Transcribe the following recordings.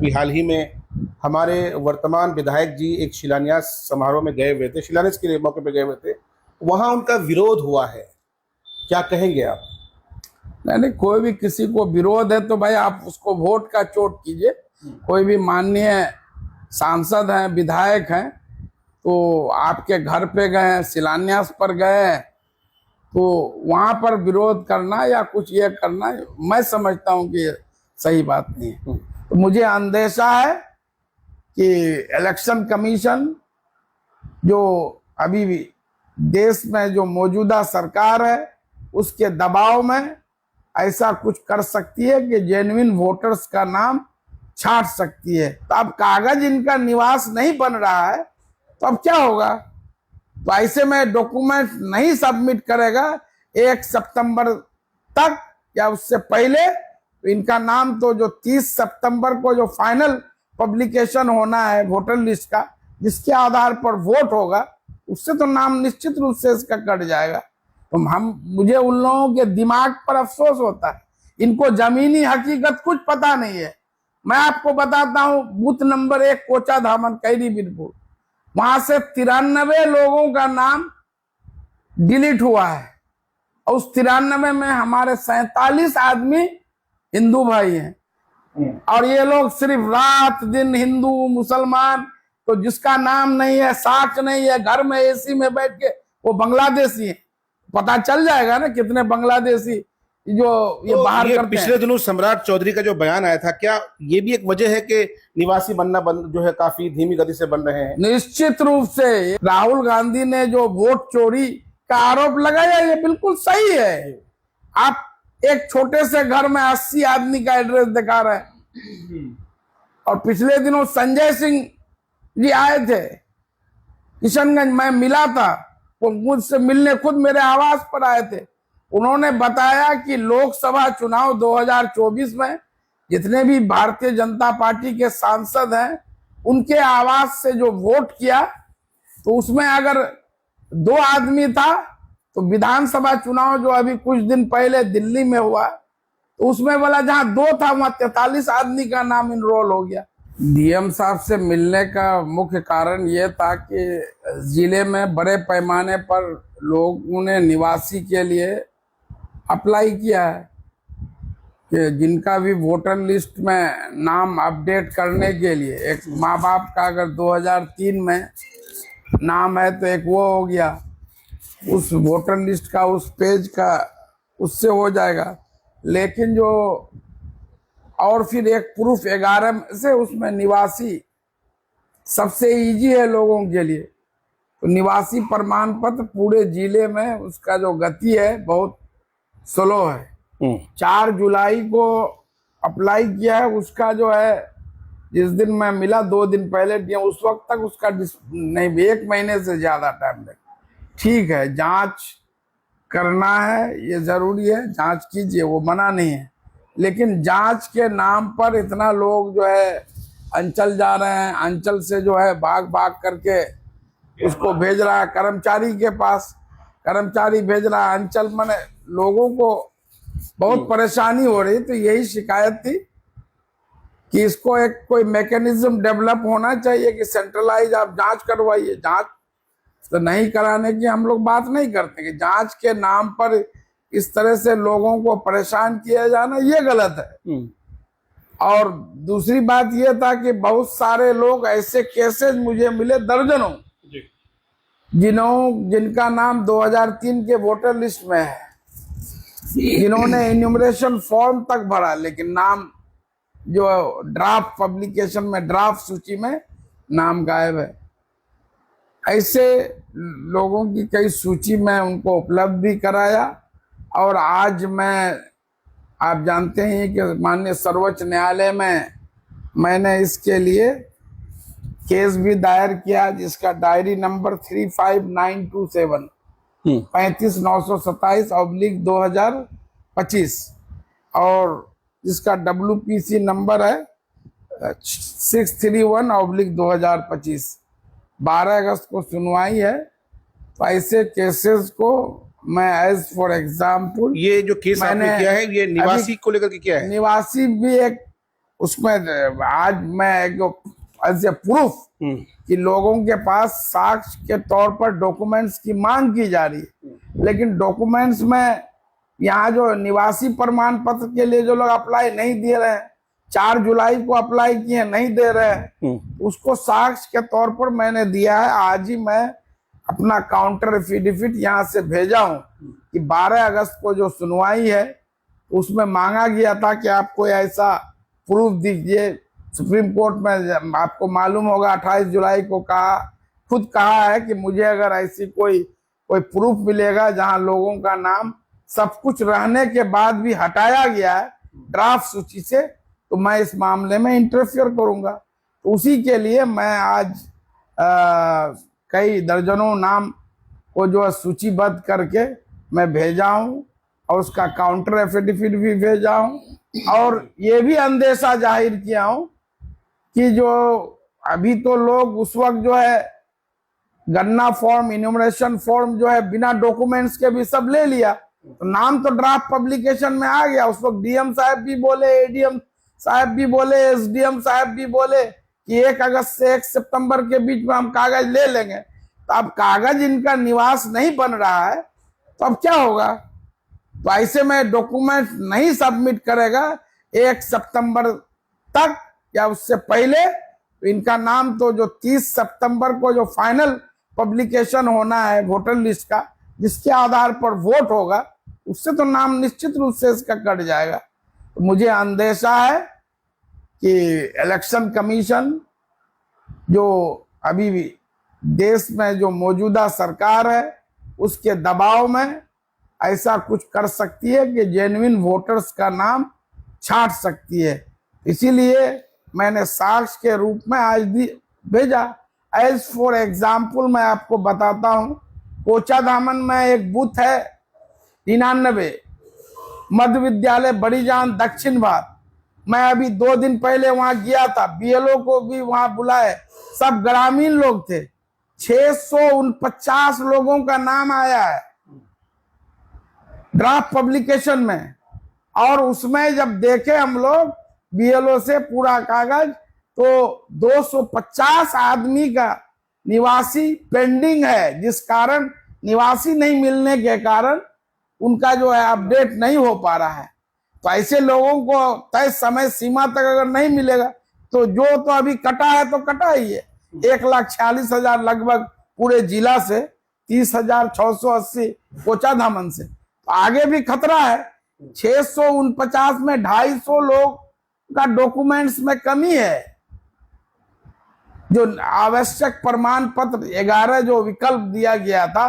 अभी हाल ही में हमारे वर्तमान विधायक जी एक शिलान्यास समारोह में गए हुए थे, शिलान्यास के मौके पे गए हुए थे, वहां उनका विरोध हुआ है, क्या कहेंगे आप? नहीं, कोई भी किसी को विरोध है तो भाई आप उसको वोट का चोट कीजिए। कोई भी माननीय सांसद हैं, विधायक हैं, तो आपके घर पे गए, शिलान्यास पर गए, तो वहां पर विरोध करना या कुछ ये करना मैं समझता हूं कि सही बात नहीं है। तो मुझे अंदेशा है कि इलेक्शन कमीशन जो अभी भी देश में जो मौजूदा सरकार है उसके दबाव में ऐसा कुछ कर सकती है कि जेन्युइन वोटर्स का नाम छांट सकती है। तो अब कागज इनका निवास नहीं बन रहा है तो अब क्या होगा? तो ऐसे में डॉक्यूमेंट नहीं सबमिट करेगा 1 सितंबर तक या उससे पहले, तो इनका नाम तो जो 30 सितंबर को जो फाइनल पब्लिकेशन होना है वोटर लिस्ट का, जिसके आधार पर वोट होगा, उससे तो नाम निश्चित रूप से इसका कट जाएगा। तो मुझे उन लोगों के दिमाग पर अफसोस होता है, इनको जमीनी हकीकत कुछ पता नहीं है। मैं आपको बताता हूं, बूथ नंबर 1 कोचा धामन कैदी बीरपुर, वहां से 93 लोगों का नाम डिलीट हुआ है और उस 93 में हमारे 47 आदमी हिंदू भाई हैं। और ये लोग सिर्फ रात दिन हिंदू मुसलमान, तो जिसका नाम नहीं है, साक्ष नहीं है, घर में एसी में बैठ के वो बांग्लादेशी है। पता चल जाएगा ना कितने बांग्लादेशी जो ये तो बाहर ये करते पिछले हैं। दिनों सम्राट चौधरी का जो बयान आया था, क्या ये भी एक वजह है कि निवासी बनना जो है काफी धीमी गति से बन रहे हैं? निश्चित रूप से राहुल गांधी ने जो वोट चोरी का आरोप लगाया, ये बिल्कुल सही है। आप एक छोटे से घर में 80 आदमी का एड्रेस दिखा रहे हैं। और पिछले दिनों संजय सिंह जी आए थे किशनगंज, मैं मिला था, वो मुझसे मिलने खुद मेरे आवास पर आए थे। उन्होंने बताया कि लोकसभा चुनाव 2024 में जितने भी भारतीय जनता पार्टी के सांसद हैं उनके आवास से जो वोट किया, तो उसमें अगर 2 आदमी था, तो विधानसभा चुनाव जो अभी कुछ दिन पहले दिल्ली में हुआ, तो उसमें बोला जहां 2 था वहां 43 आदमी का नाम इनरोल हो गया। डीएम साहब से मिलने का मुख्य कारण ये था कि जिले में बड़े पैमाने पर लोगों ने निवासी के लिए अप्लाई किया है कि जिनका भी वोटर लिस्ट में नाम अपडेट करने के लिए, एक माँ बाप का अगर 2003 में नाम है तो एक वो हो गया, उस वोटर लिस्ट का, उस पेज का, उससे हो जाएगा। लेकिन जो और फिर एक प्रूफ 11 से उसमें निवासी सबसे इजी है लोगों के लिए, तो निवासी प्रमाण पत्र पूरे जिले में उसका जो गति है बहुत स्लो है। 4 जुलाई को अप्लाई किया है, उसका जो है जिस दिन मैं मिला 2 दिन पहले दिया, उस वक्त तक उसका नहीं, 1 महीने से ज्यादा टाइम लगे। ठीक है, जांच करना है, ये जरूरी है, जांच कीजिए, वो मना नहीं है, लेकिन जांच के नाम पर इतना लोग जो है अंचल जा रहे हैं, अंचल से जो है भाग भाग करके उसको भेज रहा है कर्मचारी के पास, कर्मचारी भेज रहा है अंचल, माने लोगों को बहुत परेशानी हो रही। तो यही शिकायत थी कि इसको एक कोई मैकेनिज्म डेवलप होना चाहिए कि सेंट्रलाइज आप जांच करवाइए। जांच तो नहीं कराने की हम लोग बात नहीं करते, कि जांच के नाम पर इस तरह से लोगों को परेशान किया जाना ये गलत है। और दूसरी बात ये था कि बहुत सारे लोग ऐसे केसेस मुझे मिले दर्जनों, जिनका नाम 2003 के वोटर लिस्ट में है, जिन्होंने इन्यूमरेशन फॉर्म तक भरा, लेकिन नाम जो ड्राफ्ट पब्लिकेशन में, ड्राफ्ट सूची में नाम गायब है। ऐसे लोगों की कई सूची में उनको उपलब्ध भी कराया। और आज आप जानते हैं कि माननीय सर्वोच्च न्यायालय में मैंने इसके लिए केस भी दायर किया, जिसका डायरी नंबर 35927 35,927/2025 और जिसका WPC नंबर है 631/2025। 12 अगस्त को सुनवाई है। तो ऐसे केसेस को मैं एज फॉर एग्जाम्पल, ये जो केस आपने किया है ये निवासी को लेकर के किया है? निवासी भी एक उसमें आज मैं एज ए प्रूफ कि लोगों के पास साक्ष्य के तौर पर डॉक्यूमेंट्स की मांग की जा रही है, लेकिन डॉक्यूमेंट्स में यहाँ जो निवासी प्रमाण पत्र के लिए जो लोग अप्लाई नहीं दे रहे हैं, 4 जुलाई को अप्लाई किए नहीं दे रहे हैं, उसको साक्ष्य के तौर पर मैंने दिया है। आज ही मैं अपना काउंटर एफिडेविट यहाँ से भेजा हूँ कि 12 अगस्त को जो सुनवाई है उसमें मांगा गया था कि आप कोई ऐसा प्रूफ दीजिए। सुप्रीम कोर्ट में आपको मालूम होगा 28 जुलाई को खुद कहा है कि मुझे अगर ऐसी कोई प्रूफ मिलेगा जहां लोगों का नाम सब कुछ रहने के बाद भी हटाया गया है ड्राफ्ट सूची से, तो मैं इस मामले में इंटरफियर करूंगा। तो उसी के लिए मैं आज कई दर्जनों नाम को जो सूचीबद्ध करके मैं भेजा हूं और उसका काउंटर एफिडेविट भी भेजा हूं और ये भी अंदेशा जाहिर किया हूं कि जो अभी तो लोग उस वक्त जो है गन्ना फॉर्म, इन्यूमरेशन फॉर्म जो है बिना डॉक्यूमेंट्स के भी सब ले लिया, तो नाम तो ड्राफ्ट पब्लिकेशन में आ गया। उस वक्त डीएम साहब भी बोले, एडीएम साहब भी बोले, एसडीएम साहब भी बोले कि 1 अगस्त से 1 सितंबर के बीच में हम कागज ले लेंगे। तो अब कागज इनका निवास नहीं बन रहा है तो अब क्या होगा? तो ऐसे में डॉक्यूमेंट नहीं सबमिट करेगा 1 सितंबर तक या उससे पहले, तो इनका नाम तो जो 30 सितंबर को जो फाइनल पब्लिकेशन होना है वोटर लिस्ट का, जिसके आधार पर वोट होगा, उससे तो नाम निश्चित रूप से इसका कट जाएगा। तो मुझे अंदेशा है कि इलेक्शन कमीशन जो अभी भी देश में जो मौजूदा सरकार है उसके दबाव में ऐसा कुछ कर सकती है कि जेन्युइन वोटर्स का नाम छांट सकती है। इसीलिए मैंने साक्ष्य के रूप में आज भेजा। एज फॉर एग्जाम्पल मैं आपको बताता हूँ, कोचाधामन में एक बूथ है 99 मध्य विद्यालय बड़ी जान दक्षिण भारत। मैं अभी 2 दिन पहले वहां गया था, बीएलओ को भी वहां बुलाए, सब ग्रामीण लोग थे। 649 लोगों का नाम आया है ड्राफ्ट पब्लिकेशन में, और उसमें जब देखे हम लोग बीएलओ से पूरा कागज, तो 250 आदमी का निवासी पेंडिंग है, जिस कारण निवासी नहीं मिलने के कारण उनका जो है अपडेट नहीं हो पा रहा है। तो ऐसे लोगों को तय समय सीमा तक अगर नहीं मिलेगा तो जो तो अभी कटा है तो कटा ही है। 1,46,000 लगभग पूरे जिला से, 30,680 कोचाधामन से, तो आगे भी खतरा है। 649 में 250 लोग का डॉक्यूमेंट्स में कमी है। जो आवश्यक प्रमाण पत्र 11 जो विकल्प दिया गया था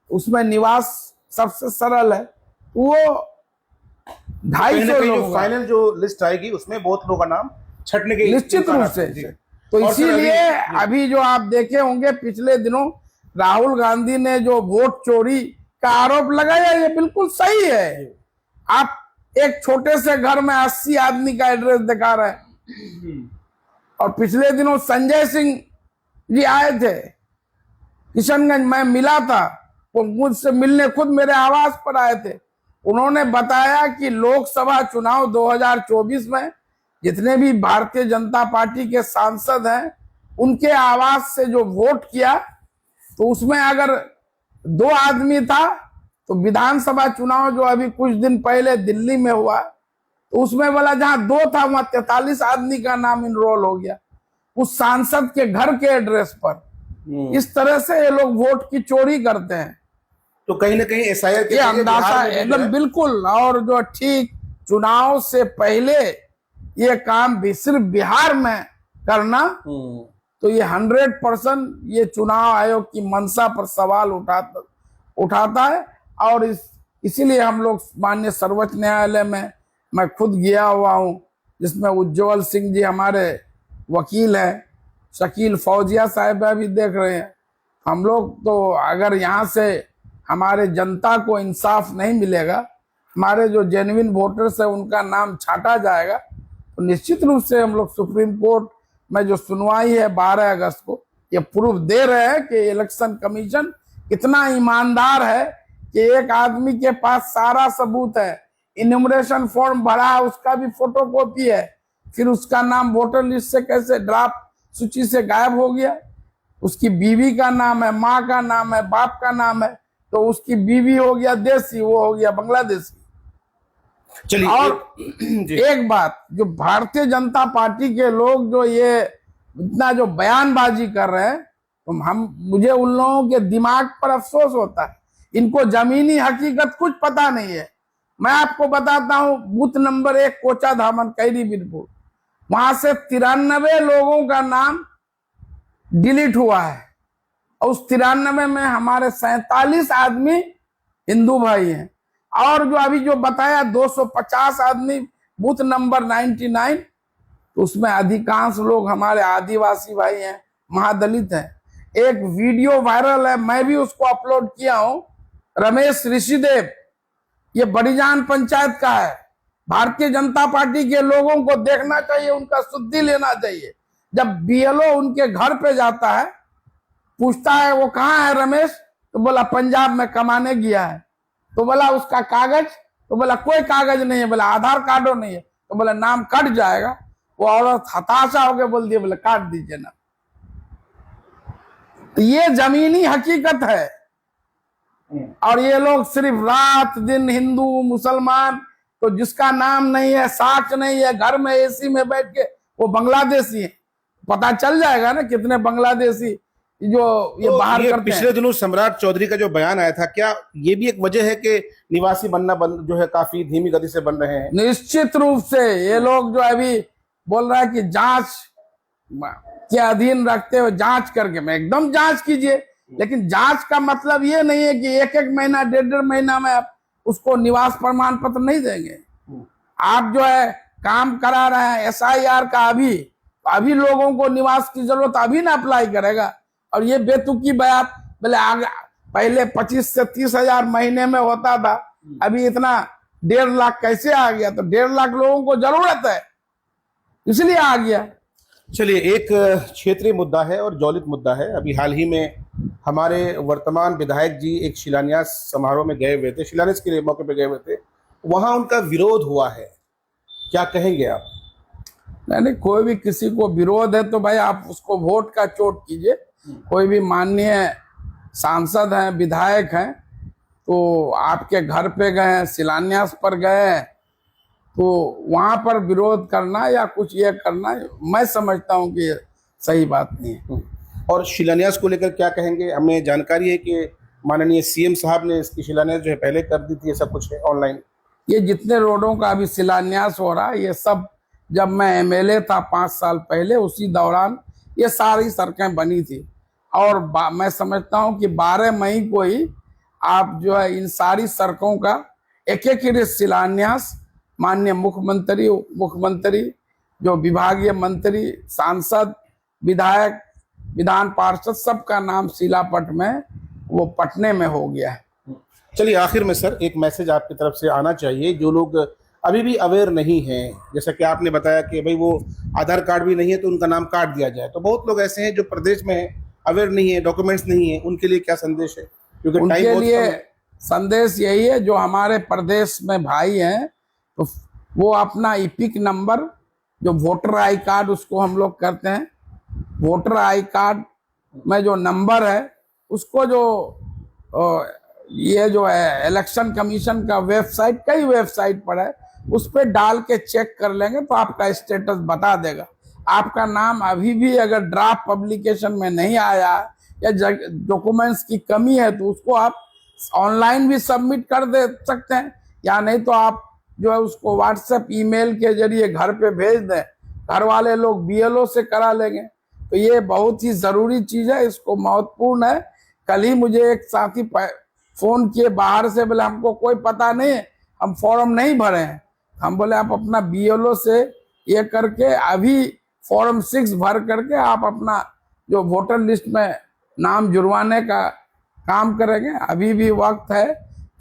उसमें निवास सबसे सरल है, वो 250 लोग। फाइनल जो लिस्ट आएगी उसमें बहुत लोगों का नाम छटने के निश्चित रूप से। तो इसीलिए अभी जो आप देखे होंगे पिछले दिनों राहुल गांधी ने जो वोट चोरी का आरोप लगाया, ये बिल्कुल सही है। आप एक छोटे से घर में 80 आदमी का एड्रेस दिखा रहे हैं। और पिछले दिनों संजय सिंह जी आए थे किशनगंज, मैं मिला था, वो मुझसे मिलने खुद मेरे आवास पर आए थे। उन्होंने बताया कि लोकसभा चुनाव 2024 में जितने भी भारतीय जनता पार्टी के सांसद हैं उनके आवास से जो वोट किया, तो उसमें अगर 2 आदमी था, तो विधानसभा चुनाव जो अभी कुछ दिन पहले दिल्ली में हुआ, तो उसमें बोला जहां 2 था वहां 43 आदमी का नाम इनरोल हो गया उस सांसद के घर के एड्रेस पर। इस तरह से ये लोग वोट की चोरी करते हैं। तो कहीं ना कहीं एसआईआर के अंदाजा एकदम बिल्कुल, और जो ठीक चुनाव से पहले ये काम भी सिर्फ बिहार में करना, तो ये 100% ये चुनाव आयोग की मंशा पर सवाल उठाता है। और इसीलिए हम लोग माननीय सर्वोच्च न्यायालय में मैं खुद गया हुआ हूँ, जिसमें उज्जवल सिंह जी हमारे वकील हैं, शकील फौजिया साहब भी देख रहे हैं। हम लोग तो अगर यहाँ से हमारे जनता को इंसाफ नहीं मिलेगा, हमारे जो जेन्युइन वोटर्स है उनका नाम छाटा जाएगा, तो निश्चित रूप से हम लोग सुप्रीम कोर्ट में जो सुनवाई है 12 अगस्त को, ये प्रूफ दे रहे हैं कि इलेक्शन कमीशन कितना ईमानदार है कि एक आदमी के पास सारा सबूत है, इन्यूमरेशन फॉर्म भरा है उसका भी फोटोकॉपी है, फिर उसका नाम वोटर लिस्ट से कैसे ड्राफ्ट सूची से गायब हो गया? उसकी बीवी का नाम है, माँ का नाम है, बाप का नाम है, तो उसकी बीवी हो गया देसी, वो हो गया बांग्लादेशी। चलिए और जी। एक बात, जो भारतीय जनता पार्टी के लोग जो ये इतना जो बयानबाजी कर रहे हैं, तो मुझे उन लोगों के दिमाग पर अफसोस होता है। इनको जमीनी हकीकत कुछ पता नहीं है। मैं आपको बताता हूं, बूथ नंबर 1 कोचा धामन कैरी बीरपुर, वहां से 93 लोगों का नाम डिलीट हुआ है, और उस 93 में हमारे 47 आदमी हिंदू भाई हैं। और जो अभी जो बताया 250 आदमी बूथ नंबर 99, तो उसमें अधिकांश लोग हमारे आदिवासी भाई हैं, महादलित हैं। एक वीडियो वायरल है, मैं भी उसको अपलोड किया हूं, रमेश ऋषिदेव, ये बड़ीजान पंचायत का है। भारतीय जनता पार्टी के लोगों को देखना चाहिए, उनका शुद्धि लेना चाहिए। जब बीएलओ उनके घर पे जाता है, पूछता है वो कहाँ है रमेश, तो बोला पंजाब में कमाने गया है। तो बोला उसका कागज, तो बोला कोई कागज नहीं है। बोला आधार कार्डो नहीं है, तो बोला नाम कट जाएगा। वो औरत हताशा होकर बोल दिया, बोले काट दीजिए ना। तो ये जमीनी हकीकत है। और ये लोग सिर्फ रात दिन हिंदू मुसलमान, तो जिसका नाम नहीं है, साक्ष नहीं है, घर में एसी में बैठ के वो बांग्लादेशी है। पता चल जाएगा ना कितने बांग्लादेशी जो ये बाहर करते हैं। पिछले दिनों सम्राट चौधरी का जो बयान आया था, क्या ये भी एक वजह है कि निवासी बनना जो है काफी धीमी गति से बन रहे हैं? निश्चित रूप से ये लोग जो अभी बोल रहा है कि जांच के अधीन रखते हुए जांच करके, मैं एकदम जांच कीजिए, लेकिन जांच का मतलब ये नहीं है कि एक महीना 1.5 महीना में आप उसको निवास प्रमाण पत्र नहीं देंगे। आप जो है काम करा रहे हैं SIR का, अभी लोगों को निवास की जरूरत अभी ना अप्लाई करेगा। और ये बेतुकी बयान, बोले आगे पहले 25 से 30 हजार महीने में होता था, अभी इतना 1.5 लाख कैसे आ गया? तो 1.5 लाख लोगों को जरूरत है, इसलिए आ गया। चलिए, एक क्षेत्रीय मुद्दा है और ज्वलित मुद्दा है। अभी हाल ही में हमारे वर्तमान विधायक जी एक शिलान्यास समारोह में गए हुए थे, शिलान्यास के मौके पे गए हुए थे, वहां उनका विरोध हुआ है, क्या कहेंगे आप? नहीं, कोई भी किसी को विरोध है तो भाई आप उसको वोट का चोट कीजिए। कोई भी माननीय सांसद हैं, विधायक हैं, तो आपके घर पे गए हैं, शिलान्यास पर गए हैं, तो वहां पर विरोध करना या कुछ ये करना, मैं समझता हूं कि सही बात नहीं है। और शिलान्यास को लेकर क्या कहेंगे? हमें जानकारी है कि माननीय CM साहब ने इसकी शिलान्यास जो है पहले कर दी थी, ये सब कुछ है ऑनलाइन। ये जितने रोडों का अभी शिलान्यास हो रहा है, ये सब जब मैं MLA था 5 साल पहले, उसी दौरान ये सारी सड़कें बनी थी। और मैं समझता हूं कि 12 मई को ही आप जो है इन सारी सड़कों का एक शिलान्यास माननीय मुख्यमंत्री, उप मुख्यमंत्री, जो विभागीय मंत्री, सांसद, विधायक, विधान पार्षद, सबका नाम शिलापट में वो पटने में हो गया है। चलिए, आखिर में सर एक मैसेज आपकी तरफ से आना चाहिए, जो लोग अभी भी अवेयर नहीं हैं, जैसा कि आपने बताया कि भाई वो आधार कार्ड भी नहीं है तो उनका नाम काट दिया जाए, तो बहुत लोग ऐसे हैं जो प्रदेश में अवेयर नहीं है, डॉक्यूमेंट्स नहीं है, उनके लिए क्या संदेश है? क्योंकि उनके लिए संदेश यही है, जो हमारे प्रदेश में भाई हैं, तो वो अपना इपिक नंबर, जो वोटर आई कार्ड उसको हम लोग करते हैं, वोटर आई कार्ड में जो नंबर है उसको, जो ये जो है इलेक्शन कमीशन का वेबसाइट, कई वेबसाइट पर है, उस पर डाल के चेक कर लेंगे तो आपका स्टेटस बता देगा। आपका नाम अभी भी अगर ड्राफ्ट पब्लिकेशन में नहीं आया या डॉक्यूमेंट्स की कमी है, तो उसको आप ऑनलाइन भी सबमिट कर दे सकते हैं, या नहीं तो आप जो है उसको व्हाट्सएप ईमेल के जरिए घर पे भेज दें, घर वाले लोग BLO से करा लेंगे। तो ये बहुत ही जरूरी चीज है, इसको महत्वपूर्ण है। कल ही मुझे एक साथी फोन किए बाहर से, बोले हमको कोई पता नहीं, हम फॉर्म नहीं भरे हैं। हम बोले आप अपना BLO से ये करके अभी फॉर्म 6 भर करके आप अपना जो वोटर लिस्ट में नाम जुड़वाने का काम करेंगे। अभी भी वक्त है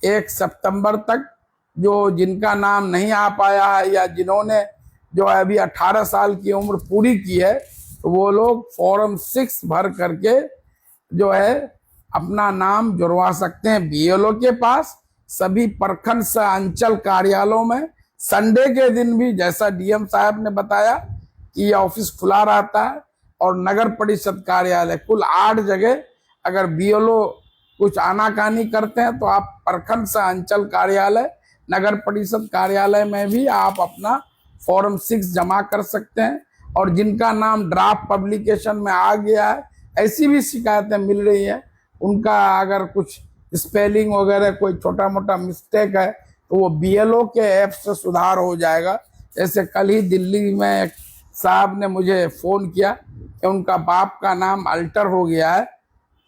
1 सितंबर तक, जो जिनका नाम नहीं आ पाया है या जिन्होंने जो है अभी 18 साल की उम्र पूरी की है, तो वो लोग फॉर्म 6 भर करके जो है अपना नाम जुड़वा सकते हैं BLO के पास। सभी प्रखंड से अंचल कार्यालयों में संडे के दिन भी जैसा डीएम साहब ने बताया कि ये ऑफिस खुला रहता है, और नगर परिषद कार्यालय कुल 8 जगह, अगर बीएलओ कुछ आनाकानी करते हैं तो आप प्रखंड से अंचल कार्यालय, नगर परिषद कार्यालय में भी आप अपना फॉर्म 6 जमा कर सकते हैं। और जिनका नाम ड्राफ्ट पब्लिकेशन में आ गया है, ऐसी भी शिकायतें मिल रही है, उनका अगर कुछ स्पेलिंग वगैरह कोई छोटा मोटा मिस्टेक है तो वो बीएलओ के ऐप से सुधार हो जाएगा। जैसे कल ही दिल्ली में एक साहब ने मुझे फ़ोन किया कि उनका बाप का नाम अल्टर हो गया है,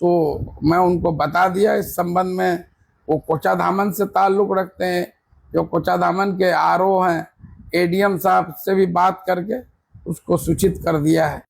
तो मैं उनको बता दिया इस संबंध में। वो कोचाधामन से ताल्लुक़ रखते हैं, जो कोचाधामन के आरओ हैं, एडीएम साहब से भी बात करके उसको सूचित कर दिया है।